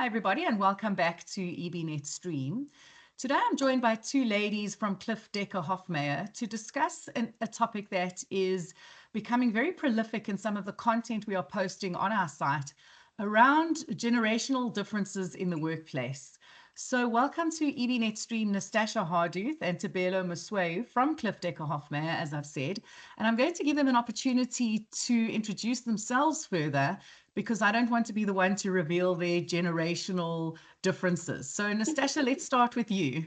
Hi, everybody, and welcome back to EBnet Stream. Today, I'm joined by two ladies from Cliff Dekker Hofmeyer to discuss a topic that is becoming very prolific in some of the content we are posting on our site around generational differences in the workplace. So welcome to EBnet Stream, Nastascha Harduth and Tebello Mosoeu from Cliff Dekker Hofmeyer, as I've said. And I'm going to give them an opportunity to introduce themselves further, because I don't want to be the one to reveal their generational differences. So Nastascha, let's start with you.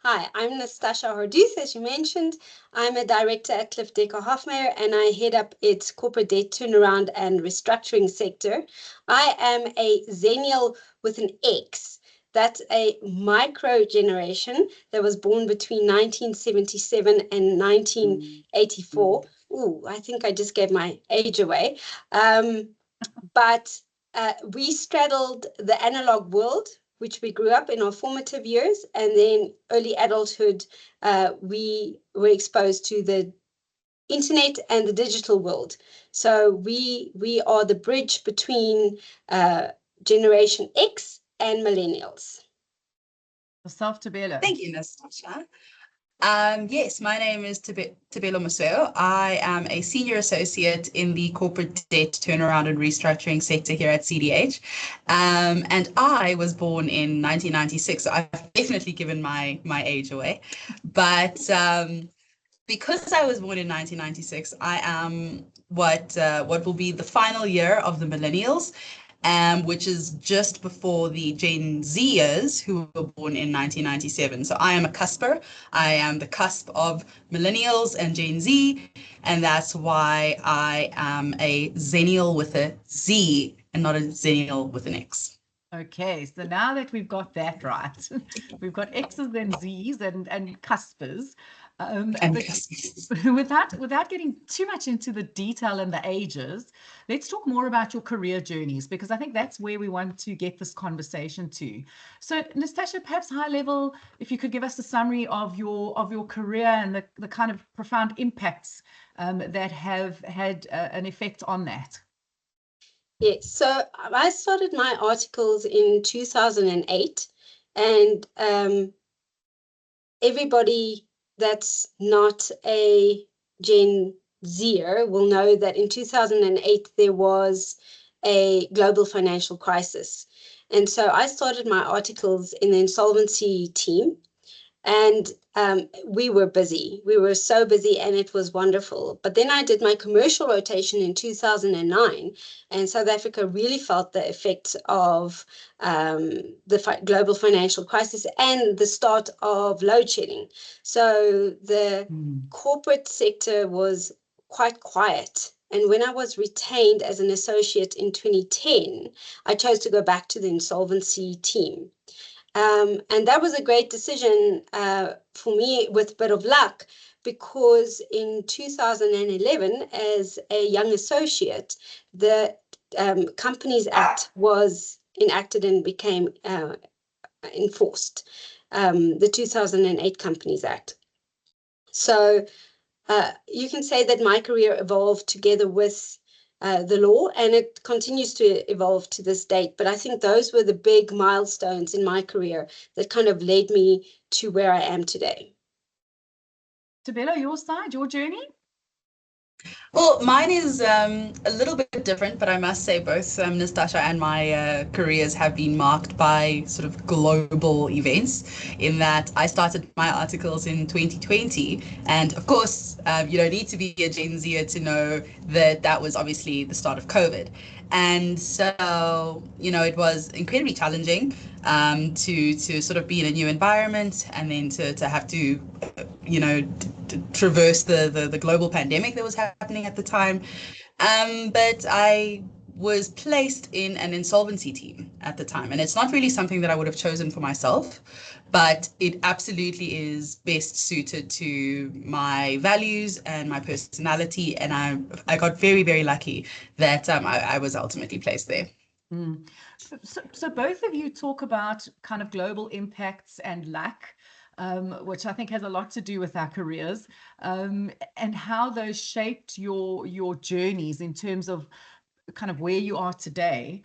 Hi, I'm Nastascha Harduth, as you mentioned. I'm a director at Cliff Dekker Hofmeyer, and I head up its corporate debt turnaround and restructuring sector. I am a Xennial with an X. That's a micro generation that was born between 1977 and 1984. Ooh, I think I just gave my age away. But we straddled the analog world, which we grew up in our formative years, and then early adulthood, we were exposed to the internet and the digital world. So we are the bridge between Generation X and millennials. Yourself, Tebello. Thank you, Nastascha. Yes, my name is Tebello Mosoeu. I am a senior associate in the corporate debt turnaround and restructuring sector here at CDH. And I was born in 1996, so I've definitely given my age away. But because I was born in 1996, I am what will be the final year of the millennials, which is just before the Gen Zers who were born in 1997. So I am a cusper. I am the cusp of millennials and Gen Z, and that's why I am a Xennial with a Z and not a Xennial with an X. Okay, so now that we've got that right, we've got X's and Z's and cuspers. Without getting too much into the detail and the ages, let's talk more about your career journeys, because I think that's where we want to get this conversation to. So Nastascha, perhaps high level, if you could give us a summary of your career and the kind of profound impacts that have had an effect on that. Yes, so I started my articles in 2008, and everybody that's not a Gen Zer will know that in 2008 there was a global financial crisis. And so I started my articles in the insolvency team, and we were busy. We were so busy, and it was wonderful. But then I did my commercial rotation in 2009, and South Africa really felt the effects of the global financial crisis and the start of load shedding. So the corporate sector was quite quiet. And when I was retained as an associate in 2010, I chose to go back to the insolvency team. And that was a great decision for me, with a bit of luck, because in 2011, as a young associate, the Companies Act was enacted and became enforced, the 2008 Companies Act. So you can say that my career evolved together with the law, and it continues to evolve to this date. But I think those were the big milestones in my career that kind of led me to where I am today. Tebello, your side, your journey? Well, mine is a little bit different, but I must say both Nastascha and my careers have been marked by sort of global events, in that I started my articles in 2020. And of course, you don't need to be a Gen Zer to know that that was obviously the start of COVID. And so, it was incredibly challenging to sort of be in a new environment, and then to have to, traverse the global pandemic that was happening at the time. But I was placed in an insolvency team at the time, and it's not really something that I would have chosen for myself, but it absolutely is best suited to my values and my personality, and I got very, very lucky that I was ultimately placed there. So both of you talk about kind of global impacts and luck, which I think has a lot to do with our careers, and how those shaped your journeys in terms of kind of where you are today.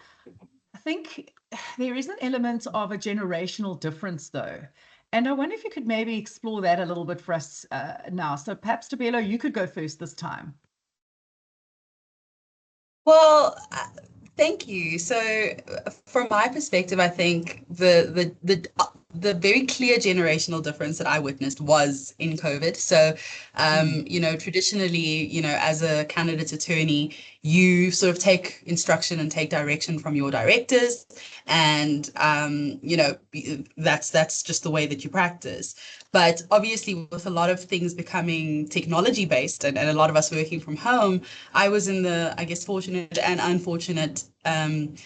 I think there is an element of a generational difference, though. And I wonder if you could maybe explore that a little bit for us now. So perhaps, Tebello, you could go first this time. Well, thank you. So, from my perspective, I think the very clear generational difference that I witnessed was in COVID. So, traditionally, as a candidate attorney, you sort of take instruction and take direction from your directors, and that's just the way that you practice. But obviously, with a lot of things becoming technology based and a lot of us working from home, I was in the, I guess, fortunate and unfortunate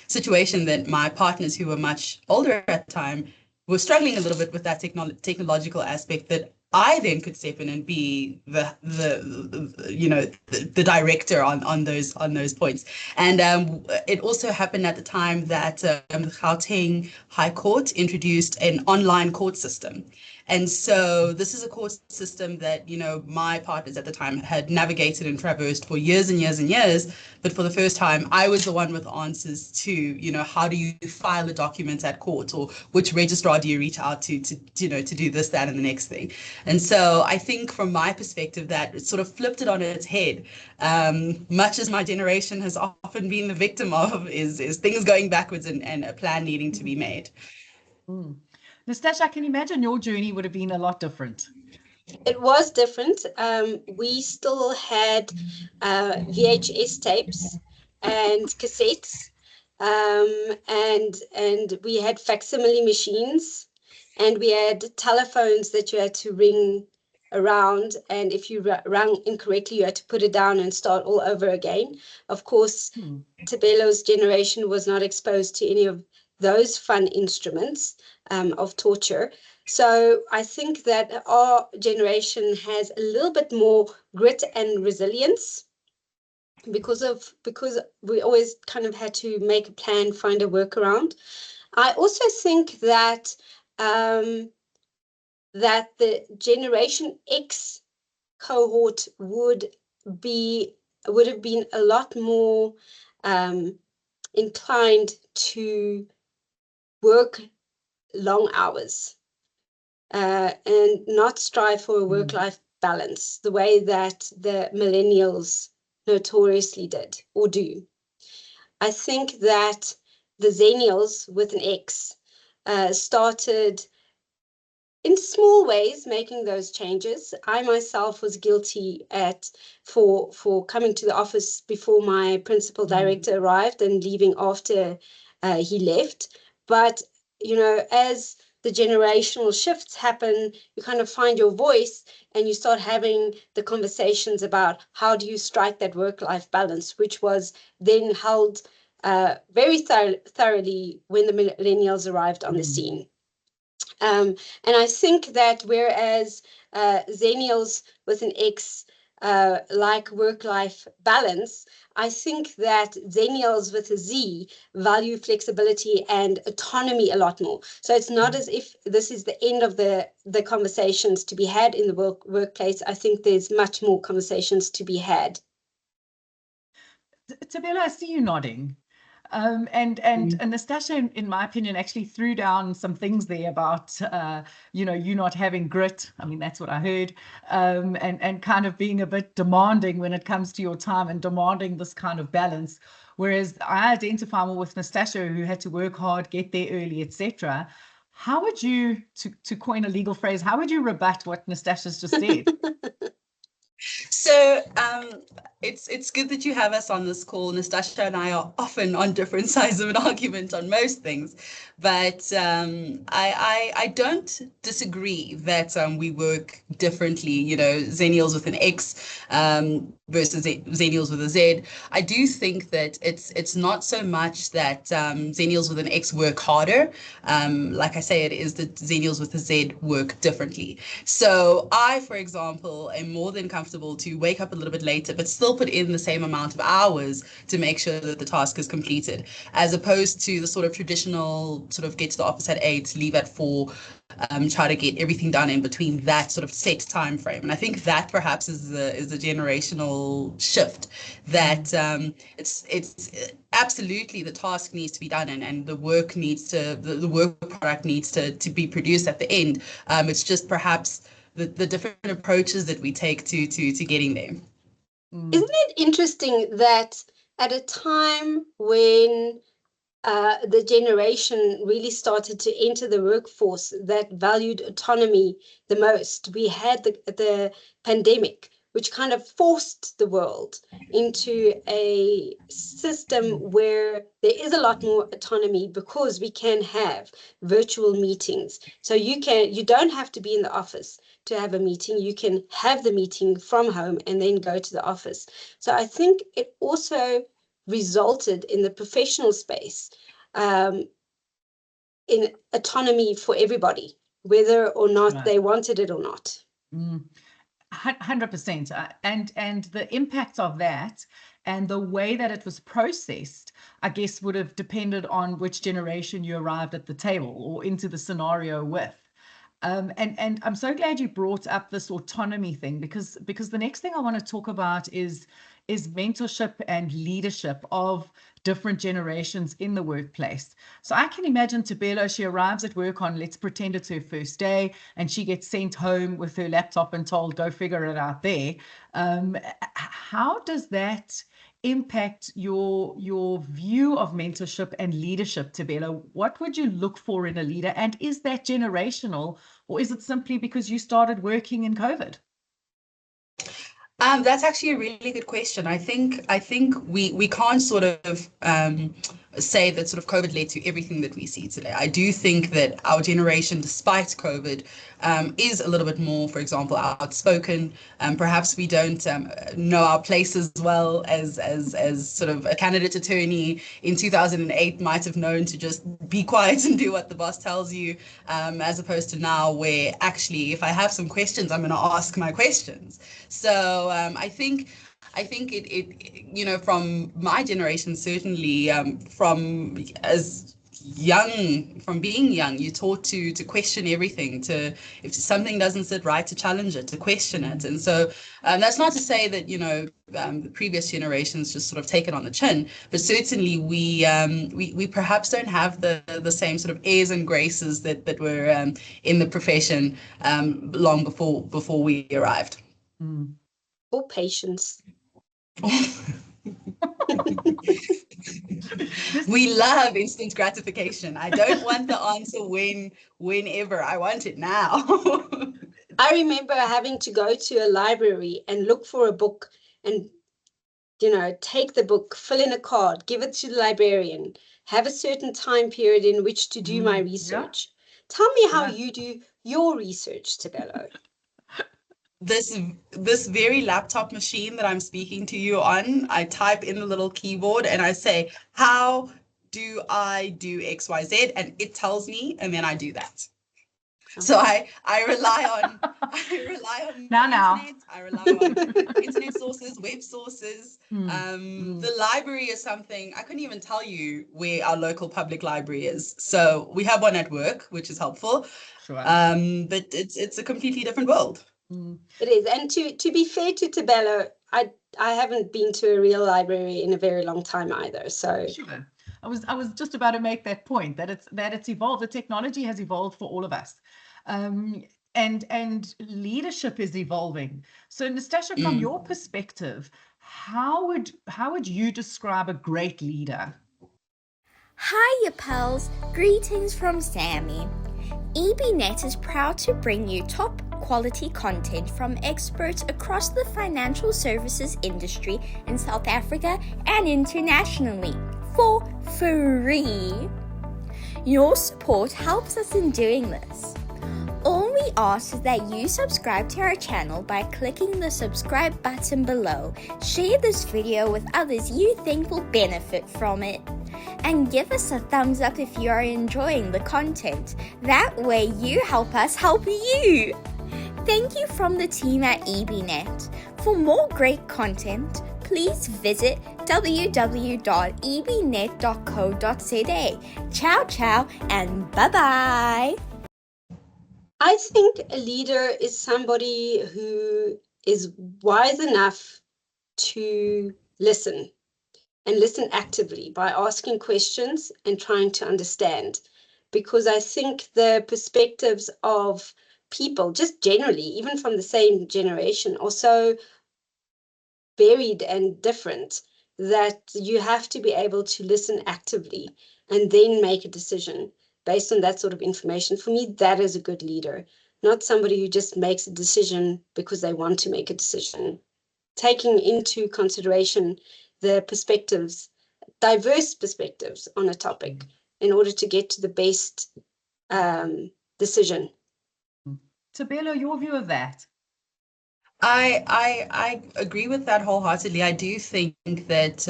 situation that my partners, who were much older at the time, were struggling a little bit with that technological aspect, that I then could step in and be the director on those points. And it also happened at the time that the Gauteng High Court introduced an online court system. And so this is a court system that, my partners at the time had navigated and traversed for years and years and years. But for the first time, I was the one with answers to, how do you file a document at court, or which registrar do you reach out to do this, that, and the next thing. And so I think from my perspective that it sort of flipped it on its head, much as my generation has often been the victim of, is things going backwards and a plan needing to be made. Nastascha, I can imagine your journey would have been a lot different. It was different. We still had VHS tapes and cassettes, and we had facsimile machines, and we had telephones that you had to ring around, and if you rang incorrectly, you had to put it down and start all over again. Of course, Tebello's generation was not exposed to any of those fun instruments of torture. So I think that our generation has a little bit more grit and resilience because we always kind of had to make a plan, find a workaround. I also think that that the Generation X cohort would have been a lot more inclined to work long hours and not strive for a work-life balance the way that the millennials notoriously did or do. I think that the Zennials with an X started in small ways making those changes. I myself was guilty for coming to the office before my principal director arrived and leaving after he left. But as the generational shifts happen, you kind of find your voice and you start having the conversations about how do you strike that work-life balance, which was then held very thoroughly when the millennials arrived on the scene. And I think that whereas Zennials with an X like work-life balance, I think that Zennials with a Z value flexibility and autonomy a lot more. So it's not as if this is the end of the conversations to be had in the workplace. I think there's much more conversations to be had. Tebello, I see you nodding. And Nastascha, in my opinion, actually threw down some things there about, you not having grit. I mean, that's what I heard. And kind of being a bit demanding when it comes to your time and demanding this kind of balance. Whereas I identify more with Nastascha, who had to work hard, get there early, etc. How would you, to coin a legal phrase, how would you rebut what Nastascha's just said? So it's good that you have us on this call. Nastascha and I are often on different sides of an argument on most things, but I don't disagree that we work differently. Zennials with an X versus Zennials with a Z. I do think that it's not so much that Zennials with an X work harder. Like I say, it is that Zennials with a Z work differently. So I, for example, am more than comfortable to wake up a little bit later, but still put in the same amount of hours to make sure that the task is completed, as opposed to the sort of traditional sort of get to the office at 8, leave at 4, try to get everything done in between that sort of set time frame. And I think that perhaps is the generational shift that it's absolutely the task needs to be done, and the work needs to the work product needs to be produced at the end. It's just perhaps the different approaches that we take to getting there. Isn't it interesting that at a time when the generation really started to enter the workforce that valued autonomy the most, we had the pandemic, which kind of forced the world into a system where there is a lot more autonomy because we can have virtual meetings. So you don't have to be in the office to have a meeting. You can have the meeting from home and then go to the office. So I think it also resulted in the professional space in autonomy for everybody, whether or not they wanted it or not. 100%. And the impact of that and the way that it was processed, I guess, would have depended on which generation you arrived at the table or into the scenario with. And I'm so glad you brought up this autonomy thing, because the next thing I want to talk about is mentorship and leadership of different generations in the workplace. So I can imagine Tebello, she arrives at work on, let's pretend it's her first day, and she gets sent home with her laptop and told, go figure it out there. How does that impact your view of mentorship and leadership, Tebello? What would you look for in a leader? And is that generational, or is it simply because you started working in COVID? That's actually a really good question. I think we can't sort of say that sort of COVID led to everything that we see today. I do think that our generation, despite COVID, is a little bit more, for example, outspoken. Perhaps we don't know our place as well as sort of a candidate attorney in 2008 might have known to just be quiet and do what the boss tells you, as opposed to now where actually if I have some questions, I'm going to ask my questions. So I think it from my generation, certainly from being young, you're taught to question everything, to if something doesn't sit right, to challenge it, to question it. And so that's not to say that the previous generations just sort of take it on the chin, but certainly we perhaps don't have the same sort of airs and graces that were in the profession long before we arrived. Or patience. We love instant gratification. I don't want the answer whenever. I want it now. I remember having to go to a library and look for a book and, take the book, fill in a card, give it to the librarian, have a certain time period in which to do my research. Yeah. Tell me how you do your research, Tebello. This very laptop machine that I'm speaking to you on, I type in the little keyboard and I say, how do I do XYZ? And it tells me, and then I do that. So I rely on internet. I rely on internet sources, web sources. The library is something I couldn't even tell you where our local public library is. So we have one at work, which is helpful. Sure. But it's a completely different world. It is. And to be fair to Tebello, I haven't been to a real library in a very long time either. So sure. I was just about to make that point, that it's evolved. The technology has evolved for all of us. And leadership is evolving. So Nastascha, from your perspective, how would you describe a great leader? Hi, you pals. Greetings from Sammy. EBnet is proud to bring you top quality content from experts across the financial services industry in South Africa and internationally for free. Your support helps us in doing this. All we ask is that you subscribe to our channel by clicking the subscribe button below. Share this video with others you think will benefit from it. And give us a thumbs up if you are enjoying the content. That way you help us help you. Thank you from the team at EBnet. For more great content, please visit www.ebnet.co.za. Ciao, ciao, and bye-bye. I think a leader is somebody who is wise enough to listen and listen actively by asking questions and trying to understand. Because I think the perspectives of people, just generally, even from the same generation, are so varied and different that you have to be able to listen actively and then make a decision based on that sort of information. For me, that is a good leader, not somebody who just makes a decision because they want to make a decision. Taking into consideration the perspectives, diverse perspectives on a topic in order to get to the best decision. Tebello, your view of that? I agree with that wholeheartedly. I do think that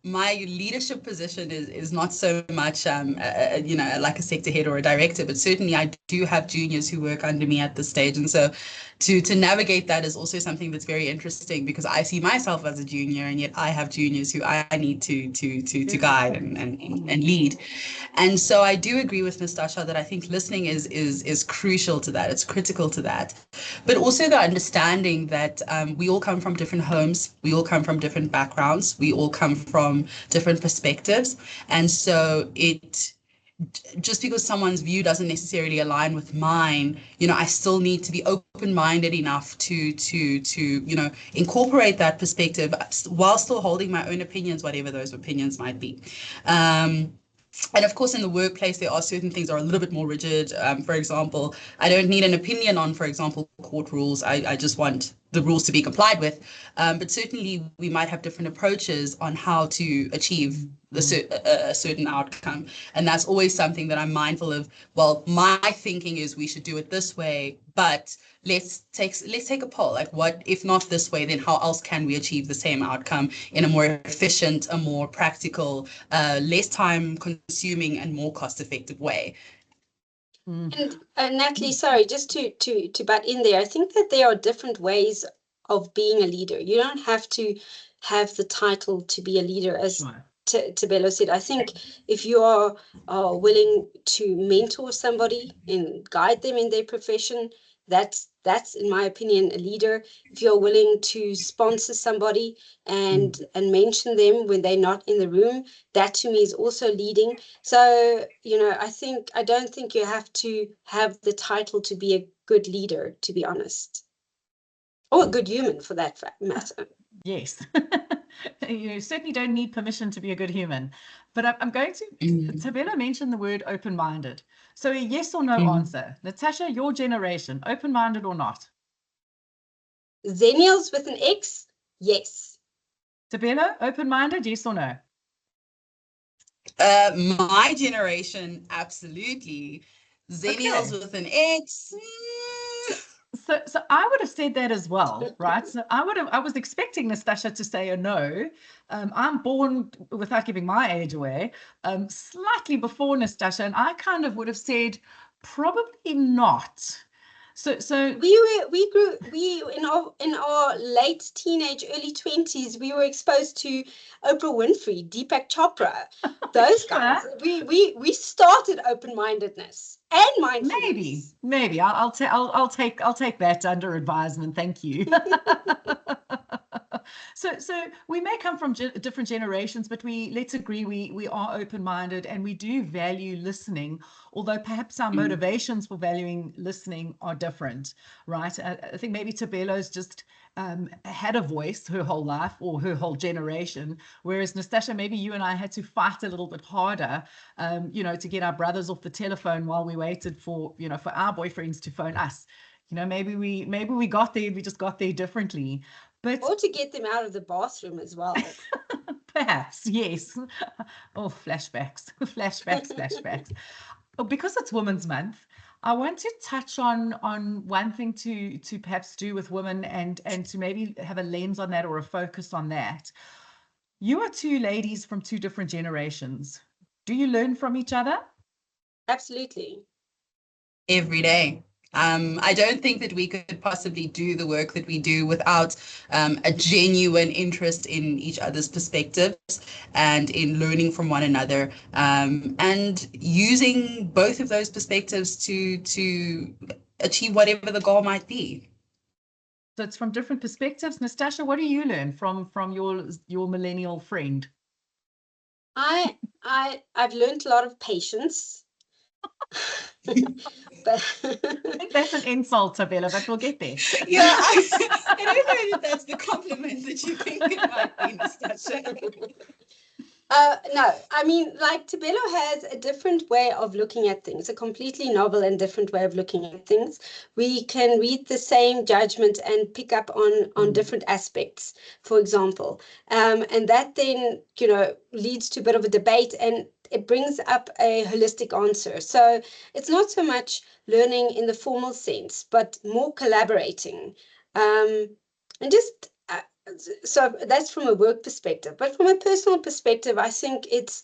my leadership position is not so much like a sector head or a director, but certainly I do have juniors who work under me at this stage, and so to navigate that is also something that's very interesting, because I see myself as a junior, and yet I have juniors who I need to guide and lead. And so I do agree with Nastascha that I think listening is crucial to that. It's critical to that. But also the understanding that we all come from different homes, we all come from different backgrounds, we all come from different perspectives. And so just because someone's view doesn't necessarily align with mine, I still need to be open-minded enough to incorporate that perspective while still holding my own opinions, whatever those opinions might be. And of course, in the workplace, there are certain things that are a little bit more rigid. For example, I don't need an opinion on, for example, court rules. I just want the rules to be complied with. But certainly, we might have different approaches on how to achieve a certain outcome. And that's always something that I'm mindful of. Well, my thinking is we should do it this way, but let's take a poll. Like, what if not this way, then how else can we achieve the same outcome in a more efficient, a more practical, less time consuming and more cost effective way? And Natalie, sorry, just to butt in there, I think that there are different ways of being a leader. You don't have to have the title to be a leader, as Tebello said. I think if you are willing to mentor somebody and guide them in their profession, that's in my opinion a leader. If you're willing to sponsor somebody and mention them when they're not in the room, that to me is also leading. So I don't think you have to have the title to be a good leader, to be honest, or a good human for that matter. Yes. You certainly don't need permission to be a good human. But I'm going to, Tebello mentioned the word open-minded. So a yes or no answer. Nastascha, your generation, open-minded or not? Zennials with an X, yes. Tebello, open-minded, yes or no? My generation, absolutely. Zennials with an X. So I would have said that as well, right? So I was expecting Nastascha to say a no. I'm born, without giving my age away, slightly before Nastascha, and I kind of would have said probably not. So we in our late teenage, early 20s, we were exposed to Oprah Winfrey, Deepak Chopra, those guys. We started open-mindedness and mindfulness. Maybe I'll take that under advisement. Thank you. So we may come from different generations, but let's agree we are open-minded and we do value listening, although perhaps our motivations for valuing listening are different, right? I think maybe Tebello's just had a voice her whole life or her whole generation, whereas Nastascha, maybe you and I had to fight a little bit harder, to get our brothers off the telephone while we waited for our boyfriends to phone us. Maybe we got there, we just got there differently. Or to get them out of the bathroom as well. Perhaps, yes. Oh, flashbacks. Oh, because it's Women's Month, I want to touch on one thing to perhaps do with women and to maybe have a lens on that or a focus on that. You are two ladies from two different generations. Do you learn from each other? Absolutely. Every day. I don't think that we could possibly do the work that we do without a genuine interest in each other's perspectives and in learning from one another, and using both of those perspectives to achieve whatever the goal might be. So it's from different perspectives. Nastascha, what do you learn from your millennial friend? I've learned a lot of patience. But I think that's an insult, Tebello, but we'll get there. Yeah, I don't know if that's the compliment that you think it might be, Nastascha. No, I mean, like Tebello has a different way of looking at things, a completely novel and different way of looking at things. We can read the same judgment and pick up on different aspects, for example. And that then, leads to a bit of a debate, and it brings up a holistic answer. So it's not so much learning in the formal sense, but more collaborating. And just so that's from a work perspective, but from a personal perspective, I think it's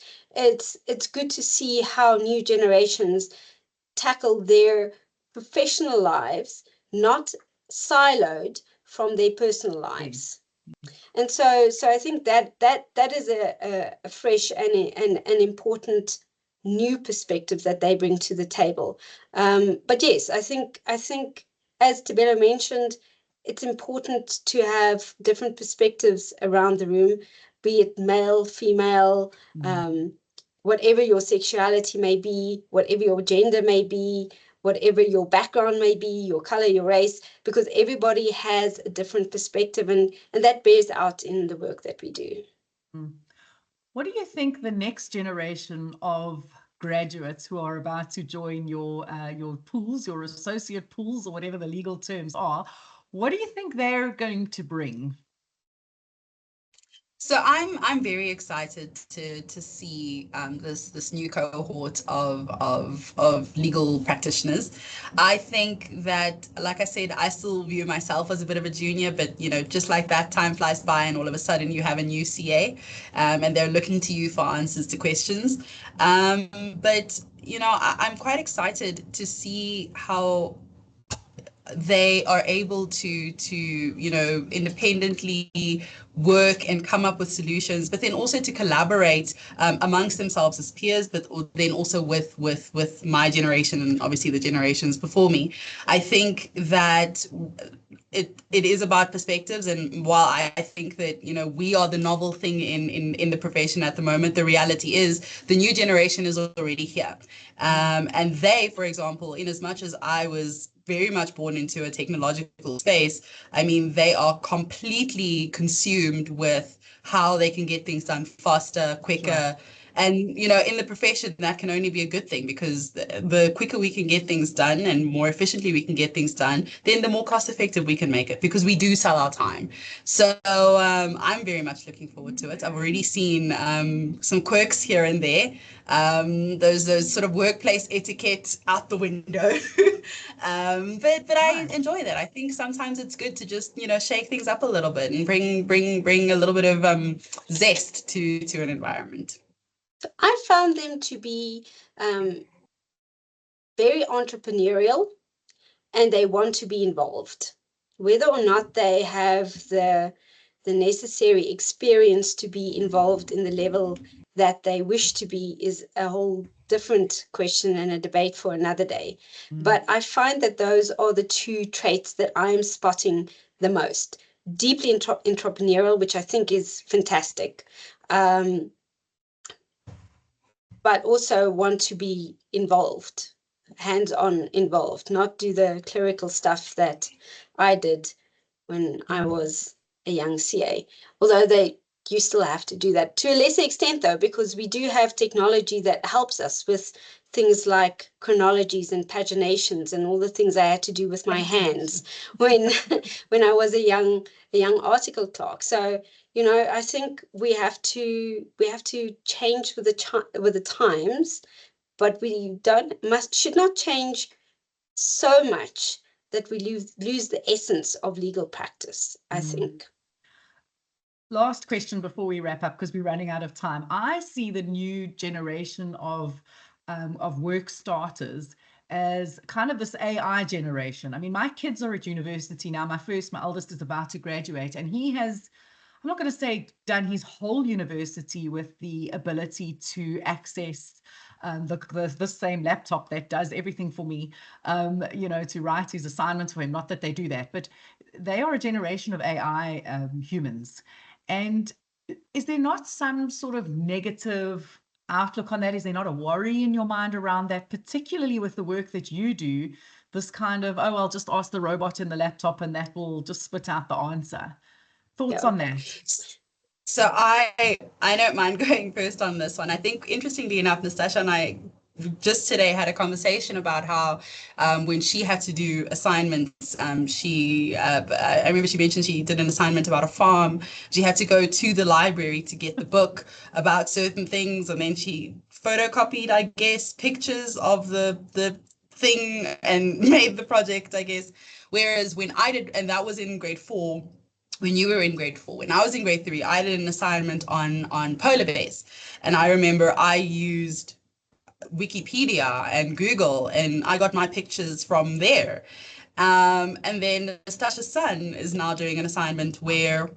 good to see how new generations tackle their professional lives, not siloed from their personal lives. And so I think that is a fresh and an important new perspective that they bring to the table. But yes, I think as Tebello mentioned, it's important to have different perspectives around the room, be it male, female, whatever your sexuality may be, whatever your gender may be, whatever your background may be, your color, your race, because everybody has a different perspective, and that bears out in the work that we do. What do you think the next generation of graduates who are about to join your pools, your associate pools, or whatever the legal terms are, what do you think they're going to bring? So I'm very excited to see this new cohort of legal practitioners. I think that, like I said, I still view myself as a bit of a junior, but just like that, time flies by, and all of a sudden you have a new CA, and they're looking to you for answers to questions. But I'm quite excited to see how they are able to independently work and come up with solutions, but then also to collaborate amongst themselves as peers, but then also with my generation and obviously the generations before me. I think that it is about perspectives, and while I think that we are the novel thing in the profession at the moment, the reality is the new generation is already here, and they, for example, in as much as I was very much born into a technological space, I mean, they are completely consumed with how they can get things done faster, quicker. Sure. And, in the profession, that can only be a good thing, because the quicker we can get things done and more efficiently we can get things done, then the more cost effective we can make it, because we do sell our time. So I'm very much looking forward to it. I've already seen some quirks here and there. Those sort of workplace etiquette out the window. But I enjoy that. I think sometimes it's good to just, shake things up a little bit and bring a little bit of zest to an environment. I found them to be very entrepreneurial, and they want to be involved. Whether or not they have the necessary experience to be involved in the level that they wish to be is a whole different question and a debate for another day. But I find that those are the two traits that I'm spotting the most. Deeply entrepreneurial, which I think is fantastic, but also want to be involved, hands-on involved, not do the clerical stuff that I did when I was a young CA. Although you still have to do that to a lesser extent, though, because we do have technology that helps us with things like chronologies and paginations and all the things I had to do with my hands when I was a young article clerk. So I think we have to change with the times, but we should not change so much that we lose the essence of legal practice, I think. Last question before we wrap up, because we're running out of time. I see the new generation of work starters as kind of this AI generation. I mean, my kids are at university now. My eldest is about to graduate, and he has, I'm not going to say done his whole university with the ability to access the same laptop that does everything for me, to write his assignments for him. Not that they do that, but they are a generation of AI humans. And is there not some sort of negative outlook on that? Is there not a worry in your mind around that, particularly with the work that you do, this kind of, oh, I'll just ask the robot in the laptop and that will just spit out the answer? Thoughts on that? So I don't mind going first on this one. I think, interestingly enough, Nastascha and I just today had a conversation about how when she had to do assignments, I remember she mentioned she did an assignment about a farm. She had to go to the library to get the book about certain things, and then she photocopied, I guess, pictures of the thing and made the project, I guess. Whereas when I did, and that was in grade 4, when you were in grade 4, when I was in grade 3, I did an assignment on polar bears. And I remember I used Wikipedia and Google, and I got my pictures from there. And then Nastascha's son is now doing an assignment where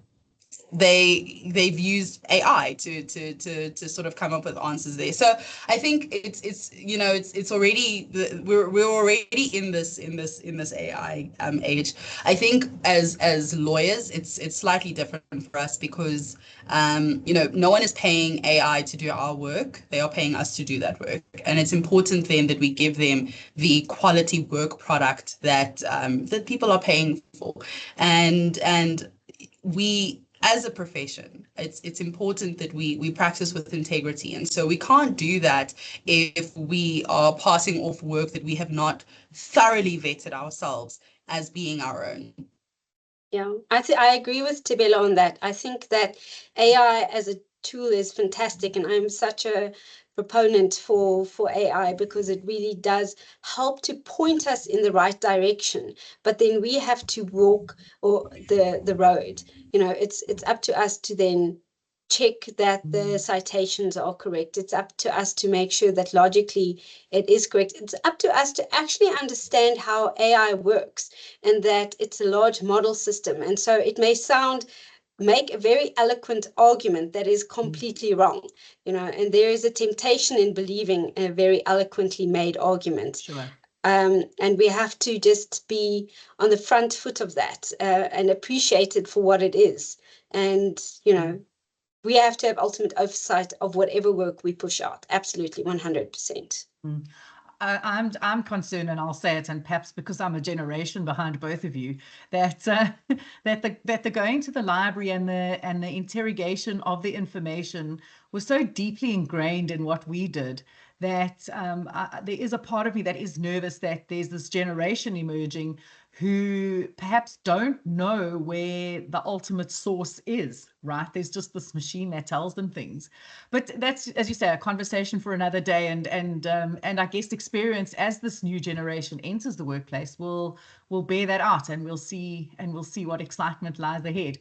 they've used AI to sort of come up with answers there. So I think it's already we're already in this AI age. I think as lawyers, it's slightly different for us because no one is paying AI to do our work. They are paying us to do that work, and it's important then that we give them the quality work product that people are paying for, and we, as a profession, it's important that we practice with integrity. And so we can't do that if we are passing off work that we have not thoroughly vetted ourselves as being our own. Yeah, I agree with Tebello on that. I think that AI as a tool is fantastic, and I'm such a proponent for AI because it really does help to point us in the right direction. But then we have to walk the road. It's up to us to then check that the citations are correct. It's up to us to make sure that logically it is correct. It's up to us to actually understand how AI works and that it's a large model system. And so it may make a very eloquent argument that is completely wrong, and there is a temptation in believing a very eloquently made argument. Sure. And we have to just be on the front foot of that and appreciate it for what it is. And, we have to have ultimate oversight of whatever work we push out. Absolutely, 100%. I'm concerned, and I'll say it, and perhaps because I'm a generation behind both of you, that the going to the library and the interrogation of the information was so deeply ingrained in what we did that there is a part of me that is nervous that there's this generation emerging who perhaps don't know where the ultimate source is, right? There's just this machine that tells them things. But that's, as you say, a conversation for another day. And I guess experience as this new generation enters the workplace will bear that out, and we'll see what excitement lies ahead.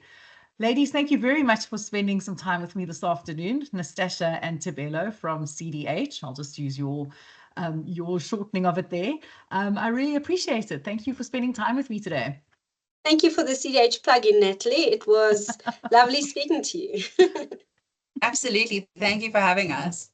Ladies, thank you very much for spending some time with me this afternoon. Nastascha and Tebello from CDH. I'll just use your shortening of it there. I really appreciate it. Thank you for spending time with me today. Thank you for the CDH plug-in, Natalie. It was lovely speaking to you. Absolutely. Thank you for having us.